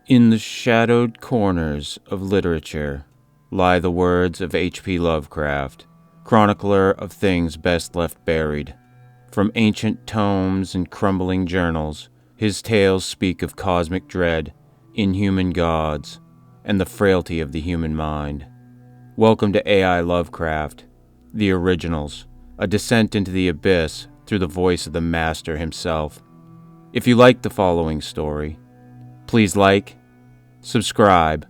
In the shadowed corners of literature lie the words of H.P. Lovecraft, chronicler of things best left buried. From ancient tomes and crumbling journals, his tales speak of cosmic dread, inhuman gods, and the frailty of the human mind. Welcome to AI Lovecraft, the originals, a descent into the abyss through the voice of the master himself. If you like the following story, please like, subscribe,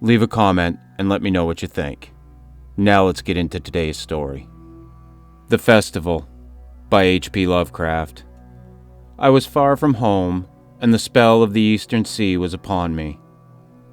leave a comment, and let me know what you think. Now let's get into today's story. The Festival by H.P. Lovecraft. I was far from home, and the spell of the eastern sea was upon me.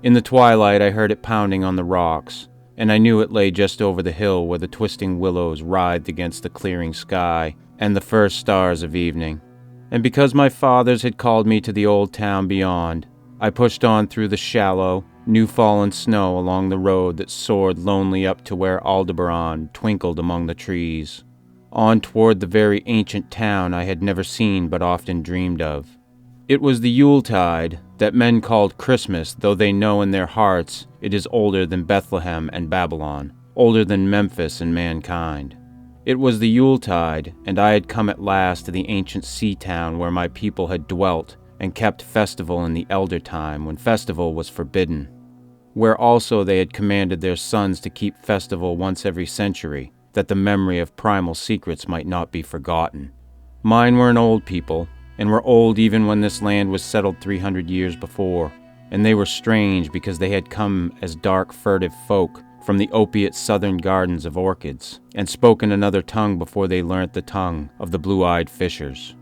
In the twilight I heard it pounding on the rocks, and I knew it lay just over the hill where the twisting willows writhed against the clearing sky and the first stars of evening. And because my fathers had called me to the old town beyond, I pushed on through the shallow, new-fallen snow along the road that soared lonely up to where Aldebaran twinkled among the trees, on toward the very ancient town I had never seen but often dreamed of. It was the Yuletide that men called Christmas, though they know in their hearts it is older than Bethlehem and Babylon, older than Memphis and mankind. It was the Yuletide, and I had come at last to the ancient sea town where my people had dwelt and kept festival in the elder time when festival was forbidden, where also they had commanded their sons to keep festival once every century, that the memory of primal secrets might not be forgotten. Mine were an old people, and were old even when this land was settled 300 years before, and they were strange because they had come as dark, furtive folk from the opiate southern gardens of orchids, and spoken another tongue before they learnt the tongue of the blue-eyed fishers.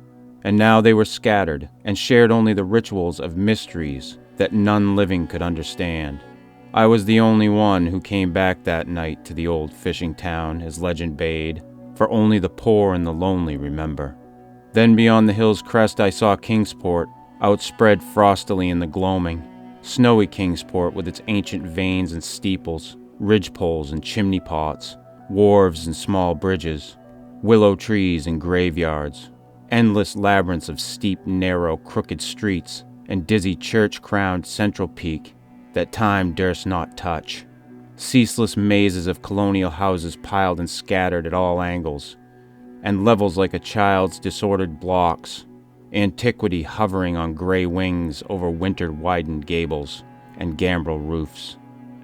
And now they were scattered, and shared only the rituals of mysteries that none living could understand. I was the only one who came back that night to the old fishing town, as legend bade, for only the poor and the lonely remember. Then beyond the hill's crest I saw Kingsport, outspread frostily in the gloaming, snowy Kingsport with its ancient vanes and steeples, ridgepoles and chimney pots, wharves and small bridges, willow trees and graveyards, endless labyrinths of steep, narrow, crooked streets, and dizzy church-crowned central peak that time durst not touch. Ceaseless mazes of colonial houses piled and scattered at all angles, and levels like a child's disordered blocks, antiquity hovering on gray wings over winter-widened gables and gambrel roofs,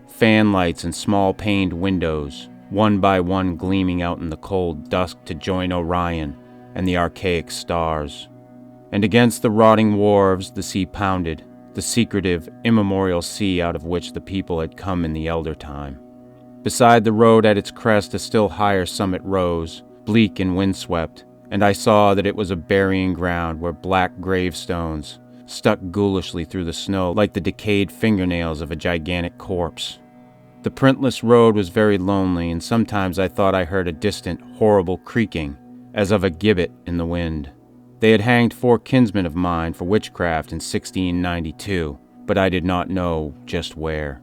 fan lights and small-paned windows, one by one gleaming out in the cold dusk to join Orion and the archaic stars. And against the rotting wharves the sea pounded, the secretive, immemorial sea out of which the people had come in the elder time. Beside the road at its crest a still higher summit rose, bleak and windswept, and I saw that it was a burying ground where black gravestones stuck ghoulishly through the snow like the decayed fingernails of a gigantic corpse. The printless road was very lonely, and sometimes I thought I heard a distant, horrible creaking, as of a gibbet in the wind. They had hanged 4 kinsmen of mine for witchcraft in 1692, but I did not know just where.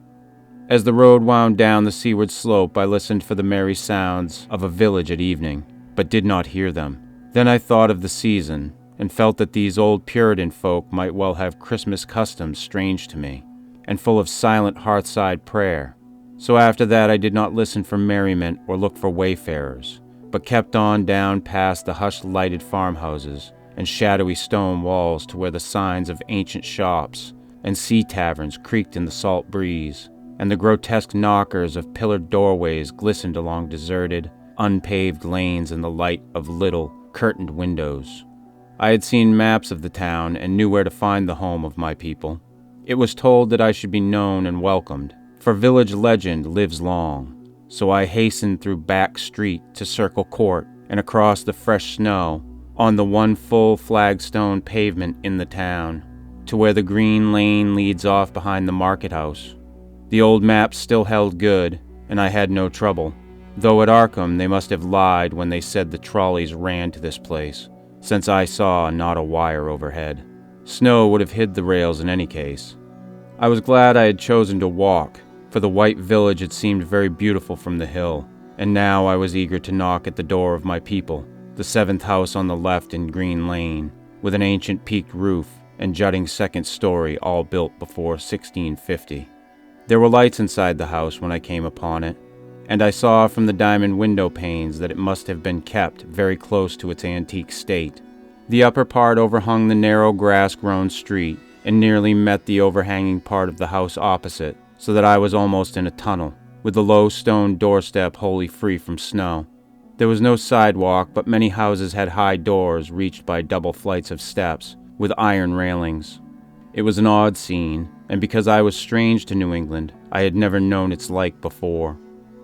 As the road wound down the seaward slope, I listened for the merry sounds of a village at evening, but did not hear them. Then I thought of the season, and felt that these old Puritan folk might well have Christmas customs strange to me, and full of silent hearthside prayer. So after that I did not listen for merriment or look for wayfarers, but kept on down past the hushed-lighted farmhouses and shadowy stone walls to where the signs of ancient shops and sea taverns creaked in the salt breeze, and the grotesque knockers of pillared doorways glistened along deserted, unpaved lanes in the light of little, curtained windows. I had seen maps of the town and knew where to find the home of my people. It was told that I should be known and welcomed, for village legend lives long. So I hastened through back street to Circle Court and across the fresh snow on the one full flagstone pavement in the town to where the green lane leads off behind the market house. The old maps still held good, and I had no trouble, though at Arkham they must have lied when they said the trolleys ran to this place, since I saw not a wire overhead. Snow would have hid the rails in any case. I was glad I had chosen to walk, for the white village had seemed very beautiful from the hill, and now I was eager to knock at the door of my people, the 7th house on the left in Green Lane, with an ancient peaked roof and jutting second story, all built before 1650. There were lights inside the house when I came upon it, and I saw from the diamond window panes that it must have been kept very close to its antique state. The upper part overhung the narrow grass-grown street and nearly met the overhanging part of the house opposite, so that I was almost in a tunnel, with the low stone doorstep wholly free from snow. There was no sidewalk, but many houses had high doors reached by double flights of steps, with iron railings. It was an odd scene, and because I was strange to New England, I had never known its like before.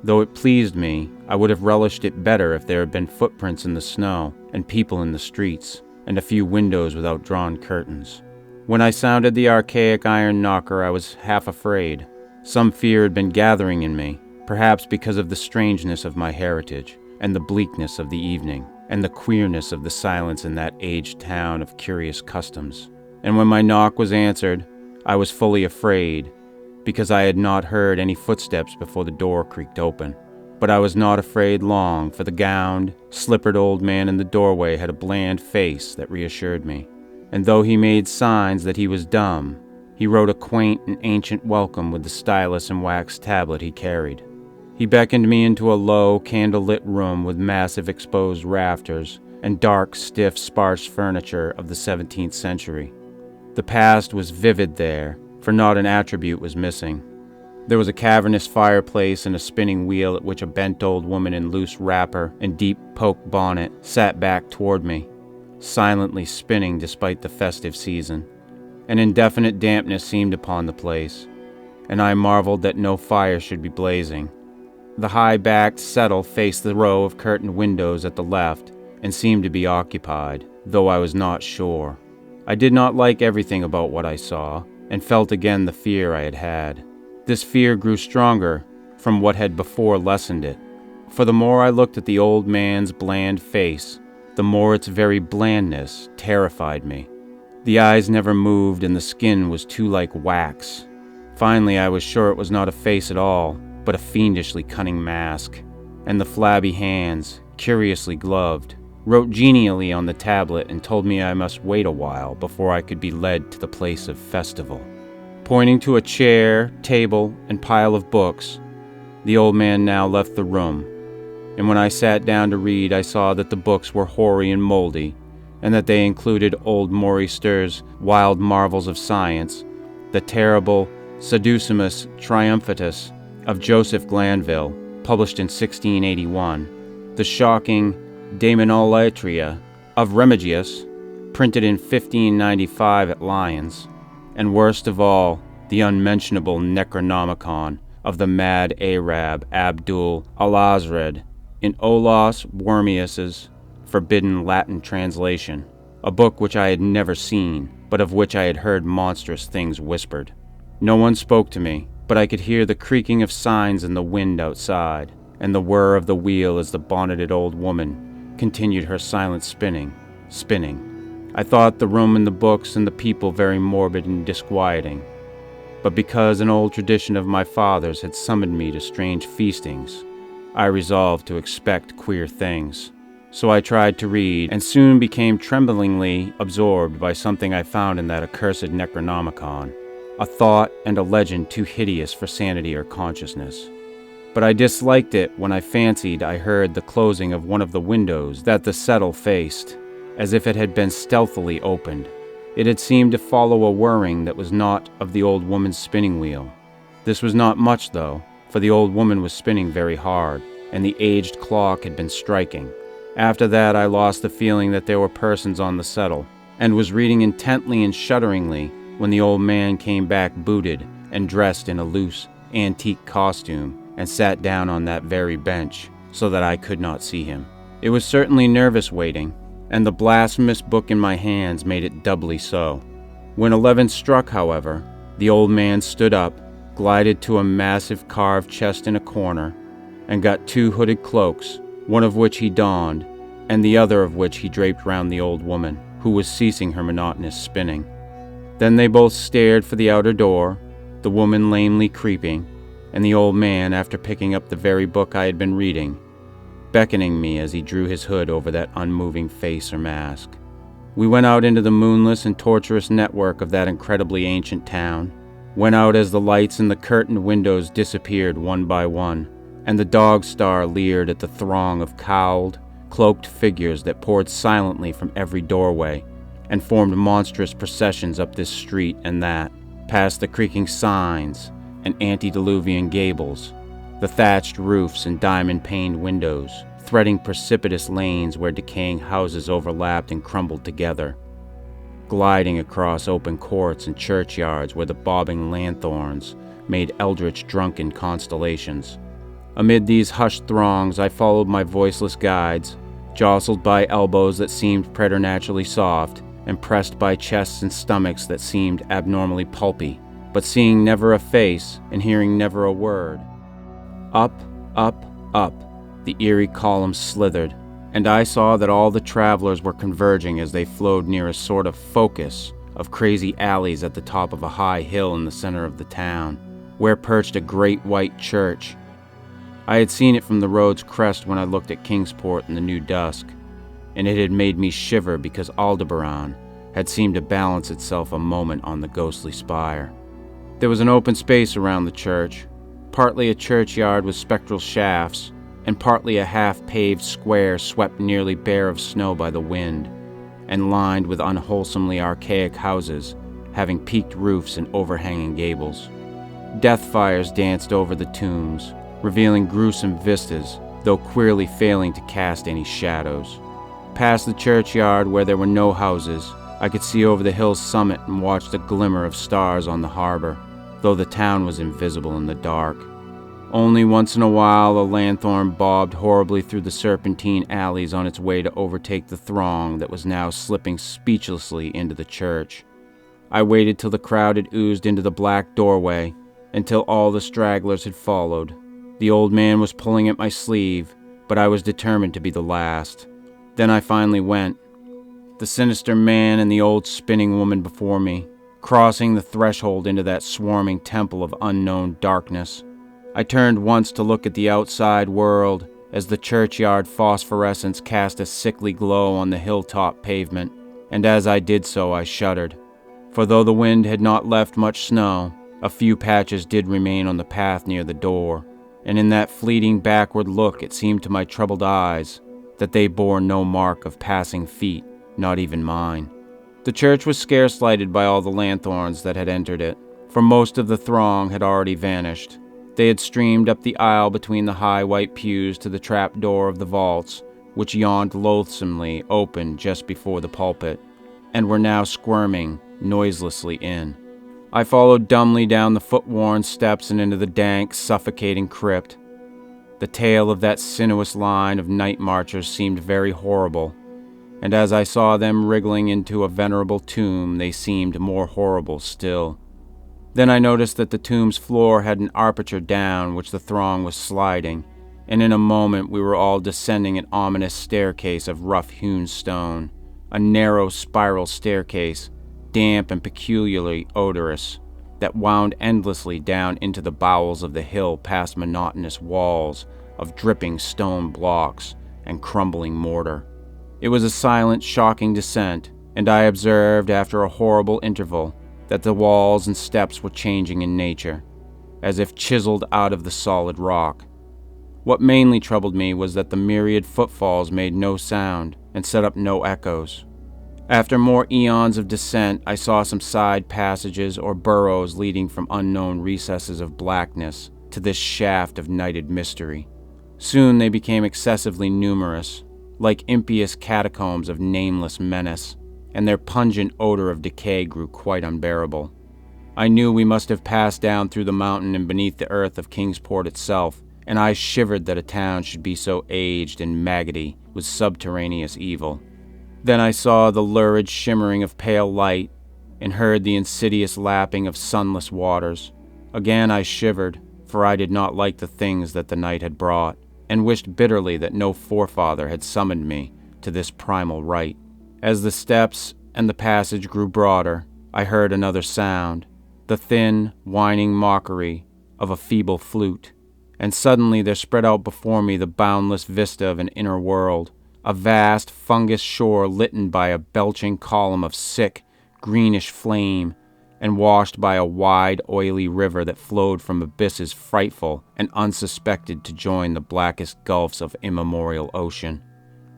Though it pleased me, I would have relished it better if there had been footprints in the snow, and people in the streets, and a few windows without drawn curtains. When I sounded the archaic iron knocker, I was half afraid. Some fear had been gathering in me, perhaps because of the strangeness of my heritage, and the bleakness of the evening, and the queerness of the silence in that aged town of curious customs. And when my knock was answered, I was fully afraid, because I had not heard any footsteps before the door creaked open. But I was not afraid long, for the gowned, slippered old man in the doorway had a bland face that reassured me. And though he made signs that he was dumb, he wrote a quaint and ancient welcome with the stylus and wax tablet he carried. He beckoned me into a low, candle-lit room with massive exposed rafters and dark, stiff, sparse furniture of the 17th century. The past was vivid there, for not an attribute was missing. There was a cavernous fireplace and a spinning wheel at which a bent old woman in loose wrapper and deep poke bonnet sat back toward me, silently spinning despite the festive season. An indefinite dampness seemed upon the place, and I marveled that no fire should be blazing. The high-backed settle faced the row of curtained windows at the left and seemed to be occupied, though I was not sure. I did not like everything about what I saw, and felt again the fear I had had. This fear grew stronger from what had before lessened it, for the more I looked at the old man's bland face, the more its very blandness terrified me. The eyes never moved and the skin was too like wax. Finally, I was sure it was not a face at all, but a fiendishly cunning mask, and the flabby hands, curiously gloved, wrote genially on the tablet and told me I must wait a while before I could be led to the place of festival. Pointing to a chair, table, and pile of books, the old man now left the room, and when I sat down to read, I saw that the books were hoary and moldy, and that they included old Maurister's Wild Marvels of Science, the terrible Seducimus Triumphatus of Joseph Glanville, published in 1681, the shocking Daemonolatria of Remigius, printed in 1595 at Lyons, and worst of all, the unmentionable Necronomicon of the mad Arab Abdul al-Azred in Olaus Wormius's forbidden Latin translation, a book which I had never seen, but of which I had heard monstrous things whispered. No one spoke to me, but I could hear the creaking of signs in the wind outside, and the whir of the wheel as the bonneted old woman continued her silent spinning. I thought the room and the books and the people very morbid and disquieting, but because an old tradition of my father's had summoned me to strange feastings, I resolved to expect queer things. So I tried to read, and soon became tremblingly absorbed by something I found in that accursed Necronomicon, a thought and a legend too hideous for sanity or consciousness. But I disliked it when I fancied I heard the closing of one of the windows that the settle faced, as if it had been stealthily opened. It had seemed to follow a whirring that was not of the old woman's spinning wheel. This was not much, though, for the old woman was spinning very hard, and the aged clock had been striking. After that I lost the feeling that there were persons on the settle, and was reading intently and shudderingly when the old man came back booted and dressed in a loose, antique costume, and sat down on that very bench, so that I could not see him. It was certainly nervous waiting, and the blasphemous book in my hands made it doubly so. When 11 struck, however, the old man stood up, glided to a massive carved chest in a corner, and got 2 hooded cloaks, one of which he donned, and the other of which he draped round the old woman, who was ceasing her monotonous spinning. Then they both stared for the outer door, the woman lamely creeping, and the old man, after picking up the very book I had been reading, beckoning me as he drew his hood over that unmoving face or mask. We went out into the moonless and tortuous network of that incredibly ancient town. Went out as the lights in the curtained windows disappeared one by one, and the dog star leered at the throng of cowled, cloaked figures that poured silently from every doorway and formed monstrous processions up this street and that, past the creaking signs and antediluvian gables, the thatched roofs and diamond-paned windows, threading precipitous lanes where decaying houses overlapped and crumbled together, gliding across open courts and churchyards where the bobbing lanthorns made eldritch drunken constellations. Amid these hushed throngs, I followed my voiceless guides, jostled by elbows that seemed preternaturally soft, and pressed by chests and stomachs that seemed abnormally pulpy, but seeing never a face and hearing never a word. Up, up, up, the eerie columns slithered, and I saw that all the travelers were converging as they flowed near a sort of focus of crazy alleys at the top of a high hill in the center of the town, where perched a great white church. I had seen it from the road's crest when I looked at Kingsport in the new dusk, and it had made me shiver because Aldebaran had seemed to balance itself a moment on the ghostly spire. There was an open space around the church, partly a churchyard with spectral shafts, and partly a half-paved square swept nearly bare of snow by the wind, and lined with unwholesomely archaic houses, having peaked roofs and overhanging gables. Death fires danced over the tombs, revealing gruesome vistas, though queerly failing to cast any shadows. Past the churchyard, where there were no houses, I could see over the hill's summit and watch the glimmer of stars on the harbor, though the town was invisible in the dark. Only once in a while a lanthorn bobbed horribly through the serpentine alleys on its way to overtake the throng that was now slipping speechlessly into the church. I waited till the crowd had oozed into the black doorway, until all the stragglers had followed. The old man was pulling at my sleeve, but I was determined to be the last. Then I finally went, the sinister man and the old spinning woman before me, crossing the threshold into that swarming temple of unknown darkness. I turned once to look at the outside world as the churchyard phosphorescence cast a sickly glow on the hilltop pavement, and as I did so I shuddered. For though the wind had not left much snow, a few patches did remain on the path near the door, and in that fleeting backward look it seemed to my troubled eyes that they bore no mark of passing feet, not even mine. The church was scarce lighted by all the lanthorns that had entered it, for most of the throng had already vanished. They had streamed up the aisle between the high white pews to the trap door of the vaults, which yawned loathsomely open just before the pulpit, and were now squirming noiselessly in. I followed dumbly down the foot-worn steps and into the dank, suffocating crypt. The tale of that sinuous line of night marchers seemed very horrible, and as I saw them wriggling into a venerable tomb, they seemed more horrible still. Then I noticed that the tomb's floor had an aperture down which the throng was sliding, and in a moment we were all descending an ominous staircase of rough-hewn stone, a narrow spiral staircase, damp and peculiarly odorous, that wound endlessly down into the bowels of the hill past monotonous walls of dripping stone blocks and crumbling mortar. It was a silent, shocking descent, and I observed, after a horrible interval, that the walls and steps were changing in nature, as if chiseled out of the solid rock. What mainly troubled me was that the myriad footfalls made no sound and set up no echoes. After more eons of descent, I saw some side passages or burrows leading from unknown recesses of blackness to this shaft of nighted mystery. Soon they became excessively numerous, like impious catacombs of nameless menace, and their pungent odor of decay grew quite unbearable. I knew we must have passed down through the mountain and beneath the earth of Kingsport itself, and I shivered that a town should be so aged and maggoty with subterraneous evil. Then I saw the lurid shimmering of pale light, and heard the insidious lapping of sunless waters. Again I shivered, for I did not like the things that the night had brought, and wished bitterly that no forefather had summoned me to this primal rite. As the steps and the passage grew broader, I heard another sound, the thin, whining mockery of a feeble flute, and suddenly there spread out before me the boundless vista of an inner world, a vast fungus shore littered by a belching column of sick, greenish flame, and washed by a wide, oily river that flowed from abysses frightful and unsuspected to join the blackest gulfs of immemorial ocean.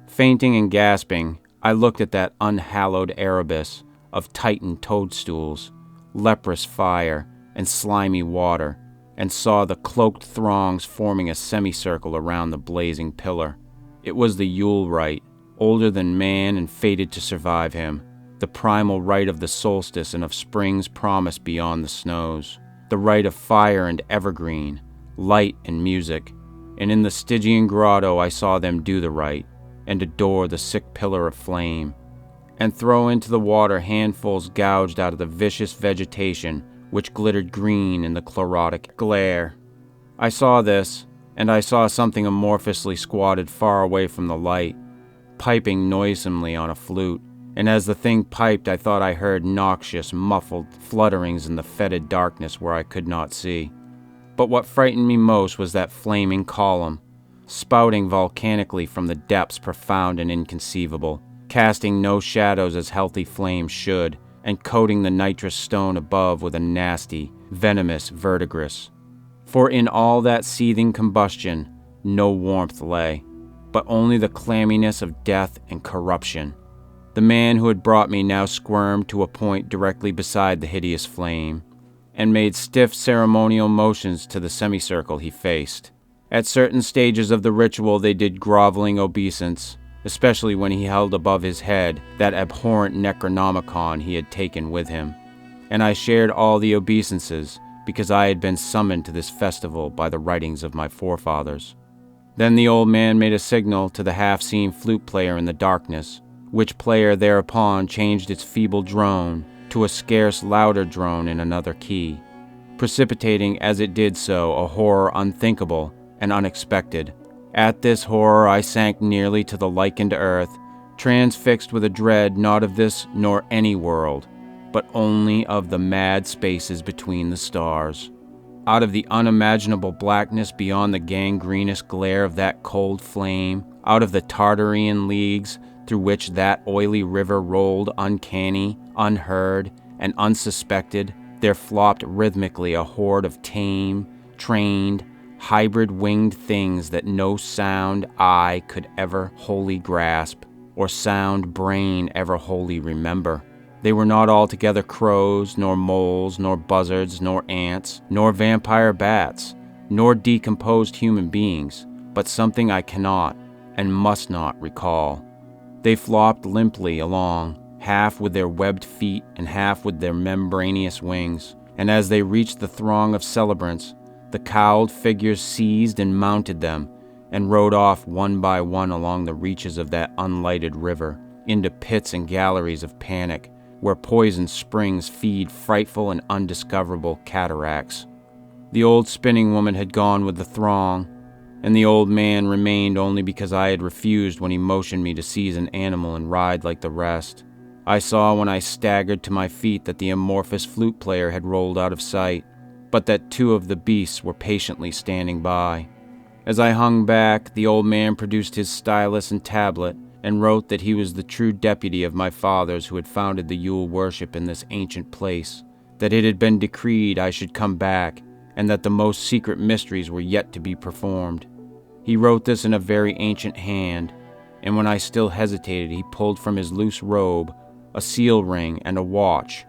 Fainting and gasping, I looked at that unhallowed Erebus of Titan toadstools, leprous fire, and slimy water, and saw the cloaked throngs forming a semicircle around the blazing pillar. It was the Yule rite, older than man and fated to survive him, the primal rite of the solstice and of spring's promise beyond the snows, the rite of fire and evergreen, light and music, and in the Stygian grotto I saw them do the rite, and adore the sick pillar of flame, and throw into the water handfuls gouged out of the vicious vegetation which glittered green in the chlorotic glare. I saw this, and I saw something amorphously squatted far away from the light, piping noisomely on a flute, and as the thing piped I thought I heard noxious, muffled flutterings in the fetid darkness where I could not see. But what frightened me most was that flaming column, spouting volcanically from the depths profound and inconceivable, casting no shadows as healthy flames should, and coating the nitrous stone above with a nasty, venomous verdigris. For in all that seething combustion no warmth lay, but only the clamminess of death and corruption. The man who had brought me now squirmed to a point directly beside the hideous flame, and made stiff ceremonial motions to the semicircle he faced. At certain stages of the ritual they did groveling obeisance, especially when he held above his head that abhorrent Necronomicon he had taken with him. And I shared all the obeisances, because I had been summoned to this festival by the writings of my forefathers. Then the old man made a signal to the half-seen flute player in the darkness, which player thereupon changed its feeble drone to a scarce louder drone in another key, precipitating as it did so a horror unthinkable and unexpected. At this horror I sank nearly to the lichened earth, transfixed with a dread not of this nor any world, but only of the mad spaces between the stars. Out of the unimaginable blackness beyond the gangrenous glare of that cold flame, out of the Tartarian leagues through which that oily river rolled uncanny, unheard, and unsuspected, there flopped rhythmically a horde of tame, trained, hybrid winged things that no sound eye could ever wholly grasp, or sound brain ever wholly remember. They were not altogether crows, nor moles, nor buzzards, nor ants, nor vampire bats, nor decomposed human beings, but something I cannot and must not recall. They flopped limply along, half with their webbed feet and half with their membranous wings, and as they reached the throng of celebrants, the cowled figures seized and mounted them, and rode off one by one along the reaches of that unlighted river, into pits and galleries of panic, where poison springs feed frightful and undiscoverable cataracts. The old spinning woman had gone with the throng, and the old man remained only because I had refused when he motioned me to seize an animal and ride like the rest. I saw when I staggered to my feet that the amorphous flute player had rolled out of sight, but that two of the beasts were patiently standing by. As I hung back, the old man produced his stylus and tablet, and wrote that he was the true deputy of my fathers who had founded the Yule worship in this ancient place, that it had been decreed I should come back, and that the most secret mysteries were yet to be performed. He wrote this in a very ancient hand, and when I still hesitated, he pulled from his loose robe a seal ring and a watch,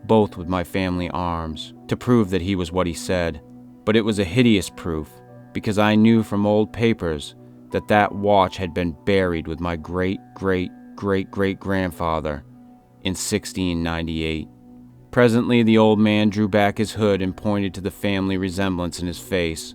both with my family arms, to prove that he was what he said. But it was a hideous proof, because I knew from old papers that that watch had been buried with my great-great-great-great-grandfather in 1698. Presently the old man drew back his hood and pointed to the family resemblance in his face.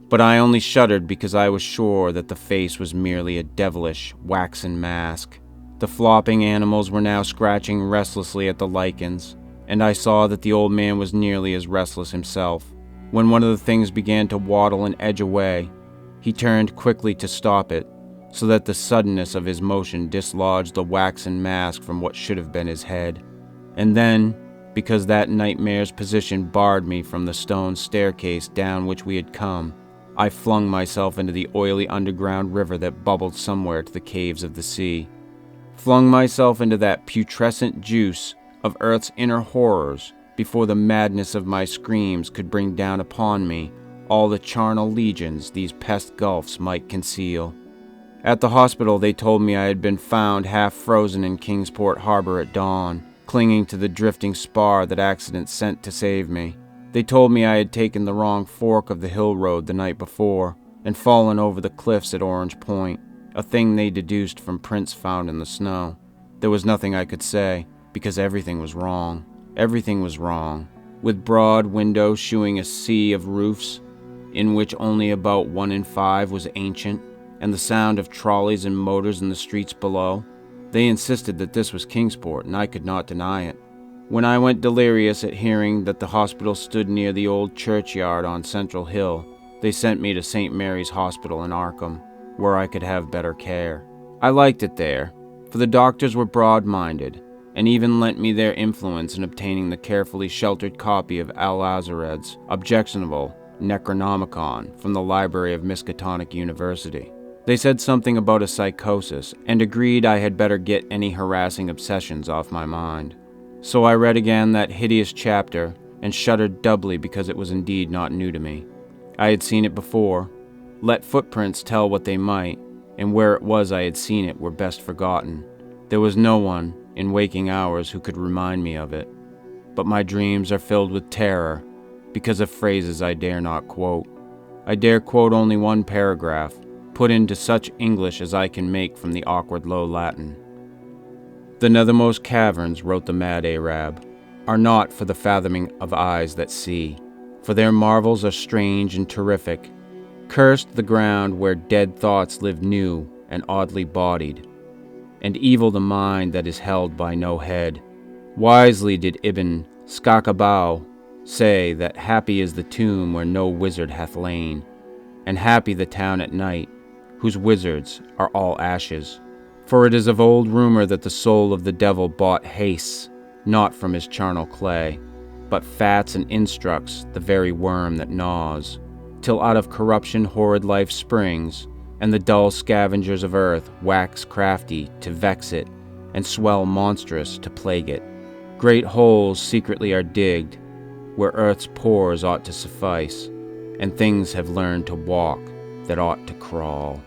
But I only shuddered because I was sure that the face was merely a devilish, waxen mask. The flopping animals were now scratching restlessly at the lichens, and I saw that the old man was nearly as restless himself. When one of the things began to waddle and edge away, he turned quickly to stop it, so that the suddenness of his motion dislodged the waxen mask from what should have been his head. And then, because that nightmare's position barred me from the stone staircase down which we had come, I flung myself into the oily underground river that bubbled somewhere to the caves of the sea. Flung myself into that putrescent juice of Earth's inner horrors before the madness of my screams could bring down upon me all the charnel legions these pest gulfs might conceal. At the hospital, they told me I had been found half frozen in Kingsport harbor at dawn, clinging to the drifting spar that accident sent to save me. They told me I had taken the wrong fork of the hill road the night before and fallen over the cliffs at Orange Point, a thing they deduced from prints found in the snow. There was nothing I could say, because everything was wrong. Everything was wrong, with broad windows shewing a sea of roofs, in which only about 1 in 5 was ancient, and the sound of trolleys and motors in the streets below. They insisted that this was Kingsport, and I could not deny it. When I went delirious at hearing that the hospital stood near the old churchyard on Central Hill, they sent me to St. Mary's Hospital in Arkham, where I could have better care. I liked it there, for the doctors were broad-minded, and even lent me their influence in obtaining the carefully sheltered copy of Al-Azared's objectionable Necronomicon from the library of Miskatonic University. They said something about a psychosis, and agreed I had better get any harassing obsessions off my mind. So I read again that hideous chapter, and shuddered doubly because it was indeed not new to me. I had seen it before. Let footprints tell what they might, and where it was I had seen it were best forgotten. There was no one, in waking hours, who could remind me of it. But my dreams are filled with terror, because of phrases I dare not quote. I dare quote only one paragraph, put into such English as I can make from the awkward low Latin. The nethermost caverns, wrote the mad Arab, are not for the fathoming of eyes that see, for their marvels are strange and terrific. Cursed the ground where dead thoughts live new and oddly bodied, and evil the mind that is held by no head. Wisely did Ibn Skakabau say that happy is the tomb where no wizard hath lain, and happy the town at night, whose wizards are all ashes. For it is of old rumor that the soul of the devil bought hastes, not from his charnel clay, but fats and instructs the very worm that gnaws, till out of corruption horrid life springs, and the dull scavengers of earth wax crafty to vex it, and swell monstrous to plague it. Great holes secretly are digged, where earth's pores ought to suffice, and things have learned to walk that ought to crawl.